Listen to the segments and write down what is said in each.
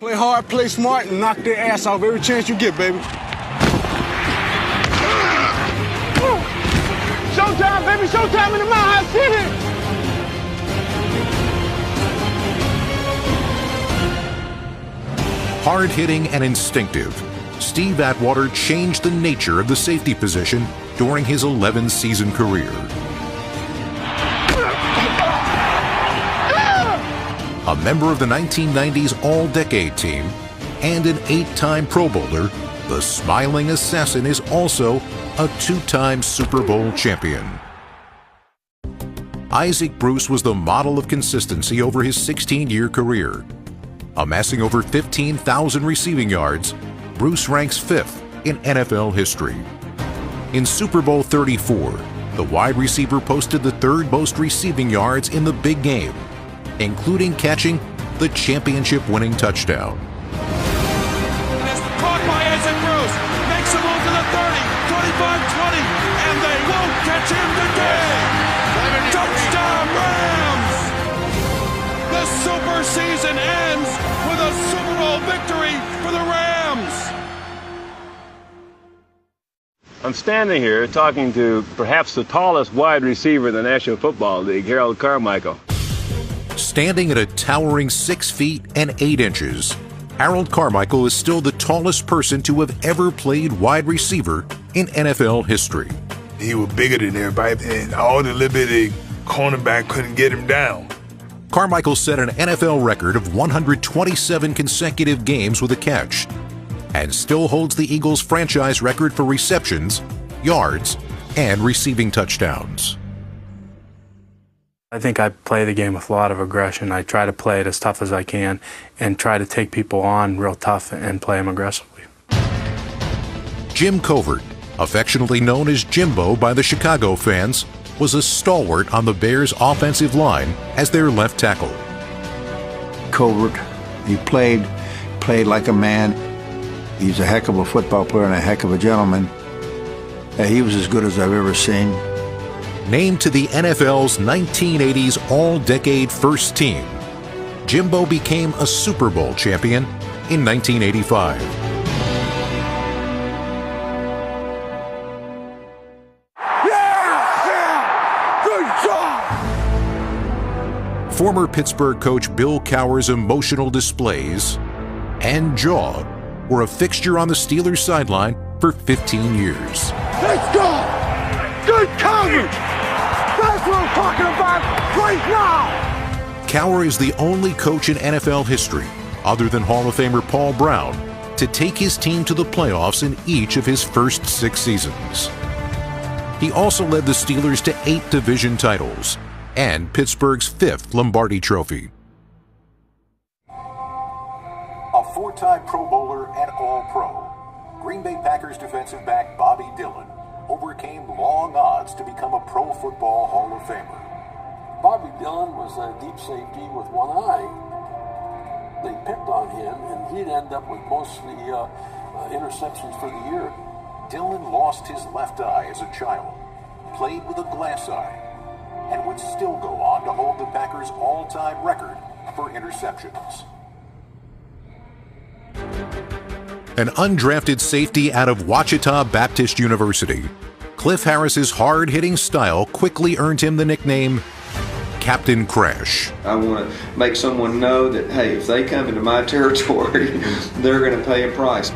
Play hard, play smart, and knock their ass off every chance you get, baby. Showtime, baby, showtime in the Mile High City! Hard-hitting and instinctive, Steve Atwater changed the nature of the safety position during his 11-season career. A member of the 1990s All-Decade team and an 8-time Pro Bowler, the Smiling Assassin is also a 2-time Super Bowl champion. Isaac Bruce was the model of consistency over his 16-year career. Amassing over 15,000 receiving yards, Bruce ranks 5th in NFL history. In Super Bowl 34, the wide receiver posted the 3rd most receiving yards in the big game, including catching the championship-winning touchdown. Caught by Isaac Bruce, makes a move to the 30, 25-20, and they won't catch him today! Touchdown Rams! The super season ends with a Super Bowl victory for the Rams! I'm standing here talking to perhaps the tallest wide receiver in the National Football League, Harold Carmichael. Standing at a towering 6 feet and 8 inches, Harold Carmichael is still the tallest person to have ever played wide receiver in NFL history. He was bigger than everybody, and all the little bitty cornerback couldn't get him down. Carmichael set an NFL record of 127 consecutive games with a catch, and still holds the Eagles' franchise record for receptions, yards, and receiving touchdowns. I think I play the game with a lot of aggression. I try to play it as tough as I can and try to take people on real tough and play them aggressively. Jim Covert, affectionately known as Jimbo by the Chicago fans, was a stalwart on the Bears' offensive line as their left tackle. Covert, he played like a man. He's a heck of a football player and a heck of a gentleman. He was as good as I've ever seen. Named to the NFL's 1980s All-Decade First Team, Jimbo became a Super Bowl champion in 1985. Former Pittsburgh coach Bill Cowher's emotional displays and jaw were a fixture on the Steelers' sideline for 15 years. Let's go! Good coverage! That's what I'm talking about right now! Cowher is the only coach in NFL history, other than Hall of Famer Paul Brown, to take his team to the playoffs in each of his first 6 seasons. He also led the Steelers to 8 division titles and Pittsburgh's 5th Lombardi Trophy. A 4-time Pro Bowler and All-Pro, Green Bay Packers defensive back Bobby Dillon overcame long odds to become a Pro Football Hall of Famer. Bobby Dillon was a deep safety with one eye. They picked on him, and he'd end up with most of the interceptions for the year. Dillon lost his left eye as a child, played with a glass eye, and would still go on to hold the Packers' all-time record for interceptions. An undrafted safety out of Ouachita Baptist University, Cliff Harris's hard-hitting style quickly earned him the nickname Captain Crash. I want to make someone know that, hey, if they come into my territory, they're going to pay a price.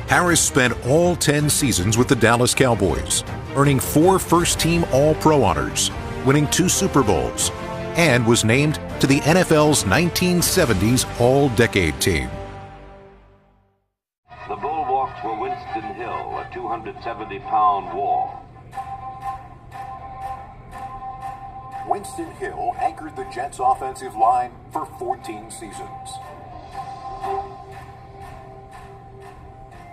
Harris spent all 10 seasons with the Dallas Cowboys, earning 4 first-team All-Pro honors, winning 2 Super Bowls, and was named to the NFL's 1970s All-Decade Team. The bulwarks were Winston Hill, a 270-pound wall. Winston Hill anchored the Jets' offensive line for 14 seasons.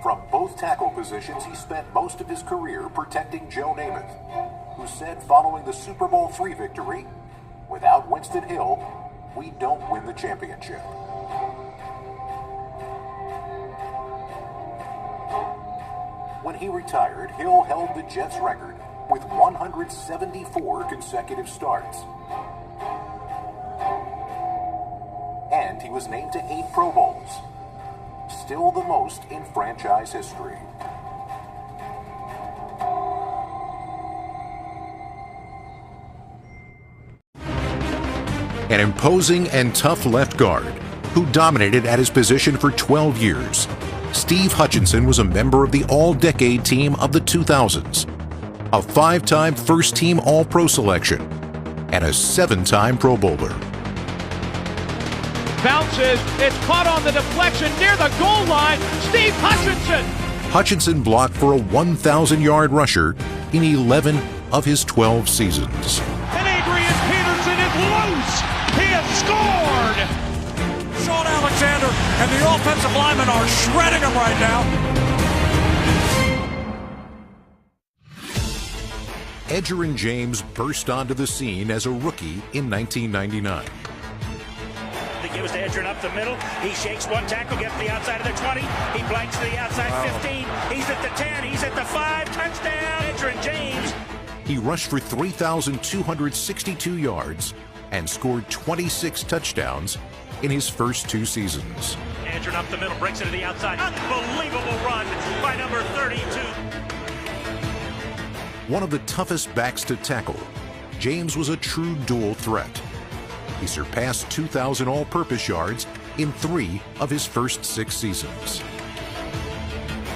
From both tackle positions, he spent most of his career protecting Joe Namath, who said following the Super Bowl III victory, "Without Winston Hill, we don't win the championship." When he retired, Hill held the Jets' record with 174 consecutive starts. And he was named to 8 Pro Bowls, still the most in franchise history. An imposing and tough left guard who dominated at his position for 12 years, Steve Hutchinson was a member of the All-Decade team of the 2000s, a 5-time first-team All-Pro selection, and a 7-time Pro Bowler. Bounces, it's caught on the deflection near the goal line, Steve Hutchinson! Hutchinson blocked for a 1,000-yard rusher in 11 of his 12 seasons. And Adrian Peterson is loose! He has scored! Sean Alexander and the offensive linemen are shredding him right now. Edgerrin James burst onto the scene as a rookie in 1999. He gives to Edgerrin up the middle. He shakes one tackle, gets to the outside of the 20. He blanks to the outside 15. He's at the 10. He's at the 5. Touchdown, Edgerrin James. He rushed for 3,262 yards and scored 26 touchdowns in his first 2 seasons. Edgerrin up the middle, breaks it to the outside. Unbelievable run by number 32. One of the toughest backs to tackle, James was a true dual threat. He surpassed 2,000 all-purpose yards in 3 of his first 6 seasons.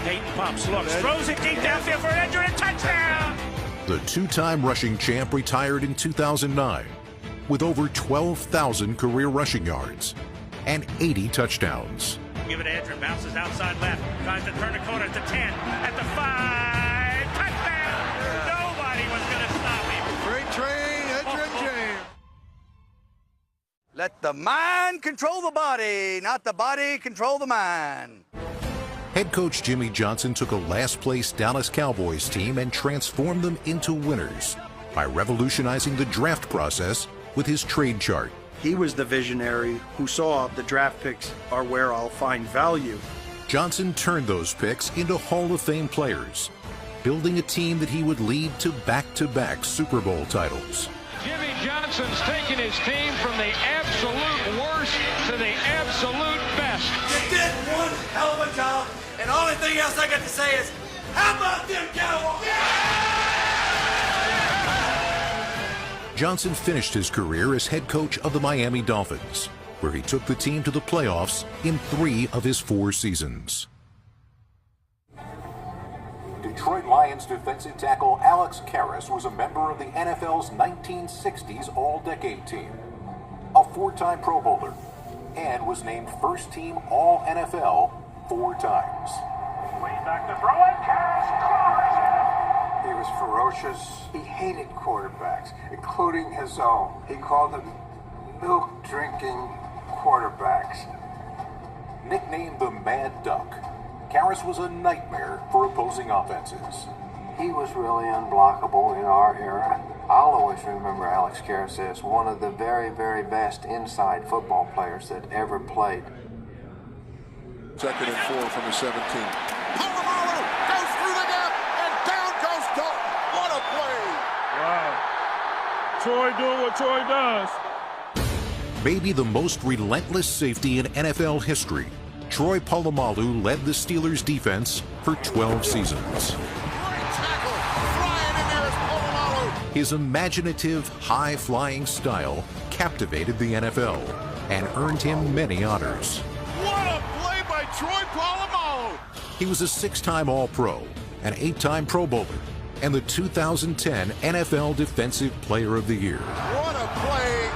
Peyton pumps, looks, throws it deep downfield for Edgerrin, touchdown! The 2-time rushing champ retired in 2009 with over 12,000 career rushing yards and 80 touchdowns. Give it to Edgerrin, bounces outside left, tries to turn the corner at the 10, at the 5, touchdown! Nobody was going to stop him. Great train, Edgerrin James. Let the mind control the body, not the body control the mind. Head coach Jimmy Johnson took a last-place Dallas Cowboys team and transformed them into winners by revolutionizing the draft process with his trade chart. He was the visionary who saw the draft picks are where I'll find value. Johnson turned those picks into Hall of Fame players, building a team that he would lead to back-to-back Super Bowl titles. Jimmy Johnson's taking his team from the absolute worst to the absolute best. You did one hell of a job, and the only thing else I got to say is, how about them Cowboys? Johnson finished his career as head coach of the Miami Dolphins, where he took the team to the playoffs in 3 of his 4 seasons. Detroit Lions defensive tackle Alex Karras was a member of the NFL's 1960s All-Decade team, a 4-time Pro Bowler, and was named first-team All-NFL 4 times. Way back to throw it, Karras scores it! He was ferocious. He hated quarterbacks, including his own. He called them milk-drinking quarterbacks. Nicknamed the Mad Duck, Karras was a nightmare for opposing offenses. He was really unblockable in our era. I'll always remember Alex Karras as one of the very, very best inside football players that ever played. 2nd and 4 from the 17. Polamalu goes through the gap, and down goes Dillon. What a play! Wow. Troy doing what Troy does. Maybe the most relentless safety in NFL history, Troy Polamalu led the Steelers' defense for 12 seasons. Great tackle, flying in there is Polamalu. His imaginative, high-flying style captivated the NFL and earned him many honors. What a play by Troy Polamalu. He was a 6-time All-Pro, an 8-time Pro Bowler, and the 2010 NFL Defensive Player of the Year. What a play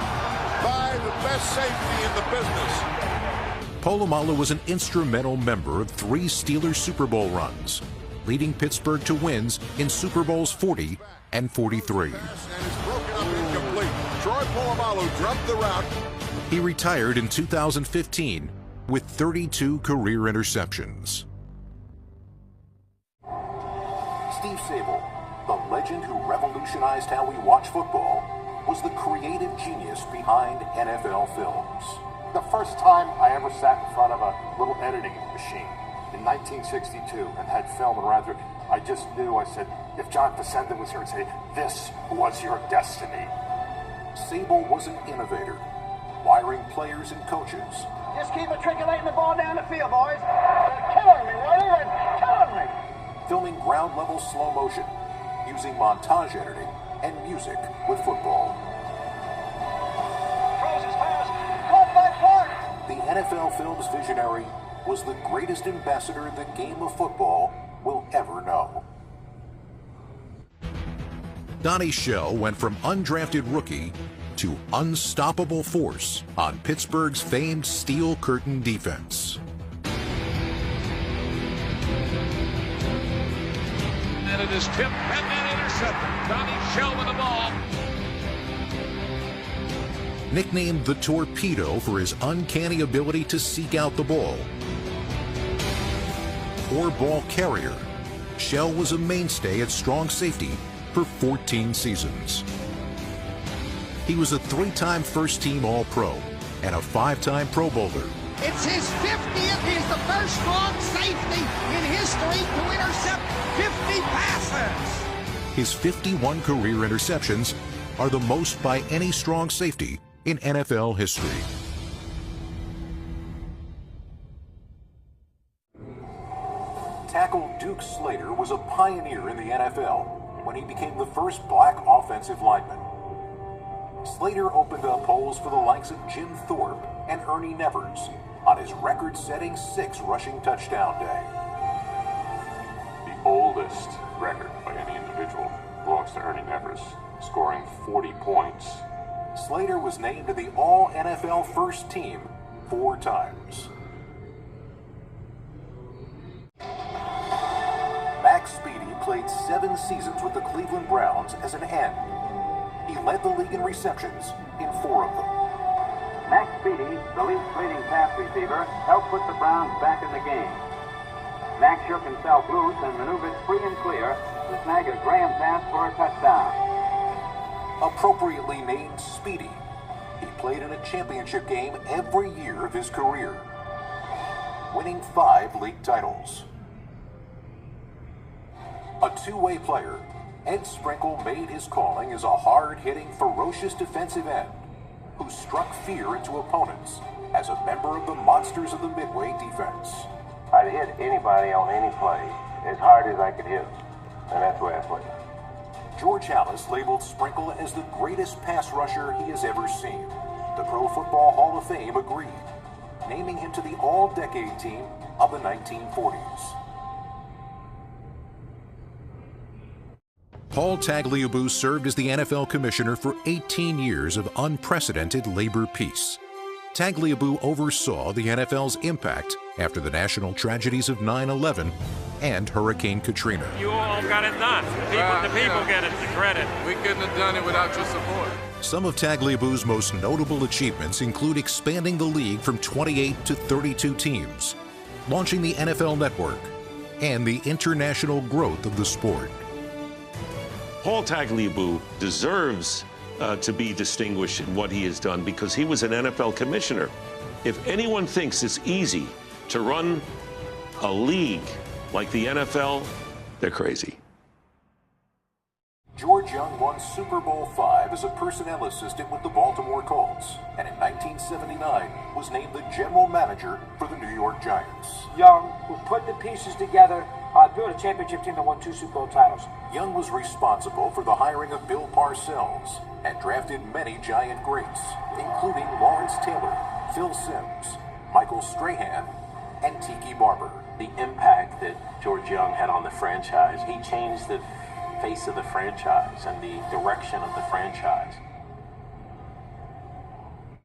by the best safety in the business. Polamalu was an instrumental member of 3 Steelers Super Bowl runs, leading Pittsburgh to wins in Super Bowls 40 and 43. And it's broken up incomplete. Troy Polamalu dropped the route. He retired in 2015 with 32 career interceptions. Steve Sabol, the legend who revolutionized how we watch football, was the creative genius behind NFL films. The first time I ever sat in front of a little editing machine in 1962 and had film and ran through, I just knew, I said, if John Facenda was here, I'd say, this was your destiny. Sabol was an innovator, wiring players and coaches Just keep matriculating the ball down the field, boys. They're killing me, Willie. They're killing me. Filming ground-level slow motion, using montage editing, and music with football. Throws his pass. Caught by Clark. The NFL Films visionary was the greatest ambassador the game of football will ever know. Donnie Shell went from undrafted rookie to unstoppable force on Pittsburgh's famed Steel Curtain defense. And it is tipped and then intercepted. Donnie Shell with the ball. Nicknamed the Torpedo for his uncanny ability to seek out the ball. Poor ball carrier, Shell was a mainstay at strong safety for 14 seasons. He was a 3-time first-team All-Pro and a 5-time Pro Bowler. It's his 50th. He's the first strong safety in history to intercept 50 passes. His 51 career interceptions are the most by any strong safety in NFL history. Tackle Duke Slater was a pioneer in the NFL when he became the first black offensive lineman. Slater opened up holes for the likes of Jim Thorpe and Ernie Nevers on his record-setting 6 rushing touchdown day. The oldest record by any individual belongs to Ernie Nevers, scoring 40 points. Slater was named to the All-NFL First Team 4 times. Max Speedie played 7 seasons with the Cleveland Browns as an end. He led the league in receptions in 4 of them. Max Speedie, the league's leading pass receiver, helped put the Browns back in the game. Max shook himself loose and maneuvered free and clear to snag a Graham pass for a touchdown. Appropriately named Speedie, he played in a championship game every year of his career, winning 5 league titles. A two-way player, Ed Sprinkle made his calling as a hard-hitting, ferocious defensive end who struck fear into opponents as a member of the Monsters of the Midway defense. I'd hit anybody on any play as hard as I could hit them, and that's the way I played. George Halas labeled Sprinkle as the greatest pass rusher he has ever seen. The Pro Football Hall of Fame agreed, naming him to the All-Decade team of the 1940s. Paul Tagliabue served as the NFL commissioner for 18 years of unprecedented labor peace. Tagliabue oversaw the NFL's impact after the national tragedies of 9/11 and Hurricane Katrina. You all got it done. The people get it, the credit. We couldn't have done it without your support. Some of Tagliabue's most notable achievements include expanding the league from 28 to 32 teams, launching the NFL Network, and the international growth of the sport. Paul Tagliabue deserves to be distinguished in what he has done because he was an NFL commissioner. If anyone thinks it's easy to run a league like the NFL, they're crazy. George Young won Super Bowl V as a personnel assistant with the Baltimore Colts, and in 1979 was named the general manager for the New York Giants. Young, who put the pieces together, built a championship team that won 2 Super Bowl titles. Young was responsible for the hiring of Bill Parcells and drafted many Giant greats, including Lawrence Taylor, Phil Simms, Michael Strahan, and Tiki Barber. The impact that George Young had on the franchise, he changed the face of the franchise and the direction of the franchise.